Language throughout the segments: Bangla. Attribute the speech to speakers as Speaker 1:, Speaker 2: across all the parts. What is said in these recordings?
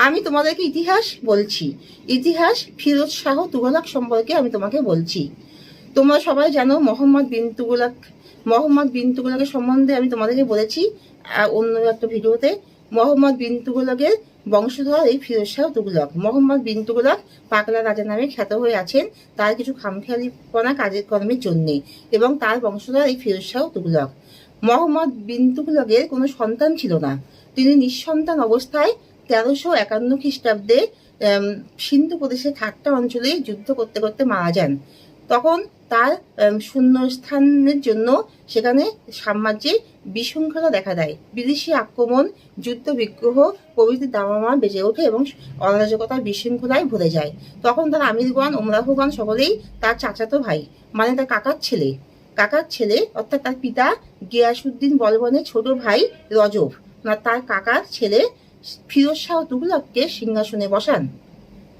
Speaker 1: আমি তোমাদেরকে ইতিহাস বলছি। ইতিহাস ফিরোজ শাহ তুগলক সম্পর্কে আমি তোমাকে বলছি। তোমরা সবাই জানো মোহাম্মদ বিন তুগলকের সম্বন্ধে আমি তোমাদেরকে বলেছি অন্য একটা ভিডিওতে। মোহাম্মদ বিন তুগলকের বংশধর এই ফিরোজ শাহ তুগলক। মোহাম্মদ বিন তুগলক পাগলা রাজা নামে খ্যাত হয়ে আছেন তার কিছু খামখেয়ালিপনা কাজের কর্মের জন্যে, এবং তার বংশধর এই ফিরোজ শাহ তুগলক। মোহাম্মদ বিন তুগলকের কোনো সন্তান ছিল না। তিনি নিঃসন্তান অবস্থায় 1351 খ্রিস্টাব্দে সিন্ধু প্রদেশের ঠাট্টা অঞ্চলে যুদ্ধ করতে করতে মারা যান। তখন তার শূন্যস্থানের জন্য সেখানে সাম্রাজ্যে বিশৃঙ্খলা দেখা দেয়। বিদেশি আক্রমণ, যুদ্ধ বিগ্রহ প্রভৃতি দামামা বেজে ওঠে এবং অরাজকতার বিশৃঙ্খলায় ভরে যায়। তখন তার আমিরগণ, ওমরাহগণ সকলেই তার চাচাতো ভাই, মানে তার কাকার ছেলে অর্থাৎ তার পিতা গিয়াসউদ্দিন বলবনের ছোট ভাই রজব, তার কাকার ছেলে ফিরোজ শাহ তুগলককে সিংহাসনে বসান।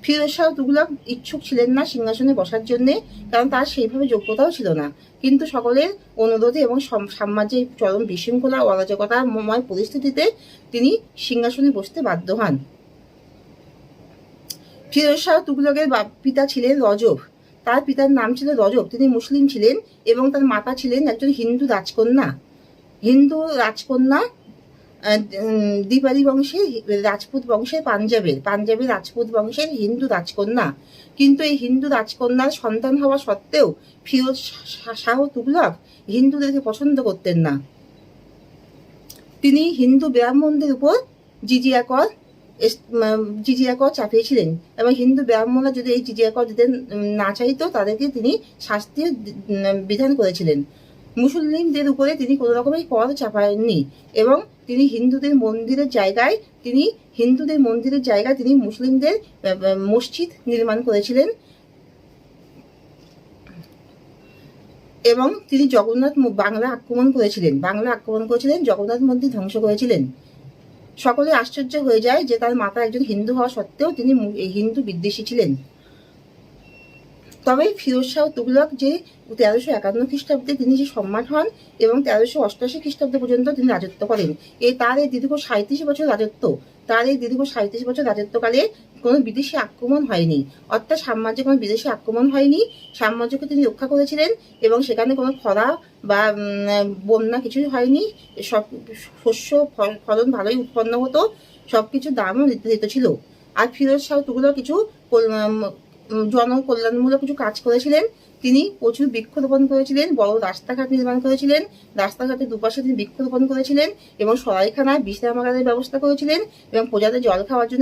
Speaker 1: ফিরোজ শাহ তুগলক ইচ্ছুক ছিলেন না সিংহাসনে বসার জন্যে, কারণ তার সেইভাবে যোগ্যতাও ছিল না। কিন্তু সকলের অনুরোধে এবং সাম্রাজ্যের চরম বিশৃঙ্খলা ও অরাজকতাময় পরিস্থিতিতে তিনি সিংহাসনে বসতে বাধ্য হন। ফিরোজ শাহ তুগলকের পিতা ছিলেন রজব। তার পিতার নাম ছিল রজব। তিনি মুসলিম ছিলেন এবং তার মাতা ছিলেন একজন হিন্দু রাজকন্যা দীপালি বংশের রাজপুত বংশের পাঞ্জাবের রাজপুত বংশের হিন্দু রাজকন্যা। কিন্তু এই হিন্দু রাজকন্যার সন্তান হওয়া সত্ত্বেও ফিরোজ শাহ তুগলক হিন্দুদেরকে পছন্দ করতেন না। তিনি হিন্দু ব্রাহ্মণদের উপর জিজিয়া কর চাপিয়েছিলেন, এবং হিন্দু ব্রাহ্মণরা যদি এই জিজিয়া কর দিতে না চাইতো তাদেরকে তিনি শাস্তির বিধান করেছিলেন। মুসলিমদের উপরে তিনি কোনো রকমের কর চাপায়ননি, এবং তিনি হিন্দুদের মন্দিরের জায়গায় তিনি মুসলিমদের মসজিদ নির্মাণ করেছিলেন, এবং তিনি বাংলা আক্রমণ করেছিলেন, জগন্নাথ মন্দির ধ্বংস করেছিলেন। সকলে আশ্চর্য হয়ে যায় যে তার মাতা একজন হিন্দু হওয়া সত্ত্বেও তিনি হিন্দু বিদ্বেষী ছিলেন। তবে ফিরোজ শাহ তুগলক যে 1351 খ্রিস্টাব্দে তিনি যে সম্রাট হন এবং 1388 খ্রিস্টাব্দ পর্যন্ত তিনি রাজত্ব করেন, তার এই দীর্ঘ 37 বছর রাজত্বকালে কোনো বিদেশি আক্রমণ হয়নি, অর্থাৎ সাম্রাজ্যে কোনো বিদেশি আক্রমণ হয়নি। সাম্রাজ্যকে তিনি রক্ষা করেছিলেন এবং সেখানে কোনো খরা বা বন্যা কিছুই হয়নি। সব শস্য ফলন ভালোই উৎপন্ন হতো, সবকিছু দামও নির্ধারিত ছিল। আর ফিরোজ শাহ তুগলক কিছু জনকল্যাণমূলক কিছু কাজ করেছিলেন। তিনি প্রচুর বৃক্ষরোপণ করেছিলেন, বড় রাস্তাঘাট নির্মাণ করেছিলেন, রাস্তাঘাটের দুপাশে তিনি বৃক্ষরোপণ করেছিলেন এবং সরাইখানায় বিশ্রামাগারের ব্যবস্থা করেছিলেন এবং প্রজাদের জল খাওয়ার জন্য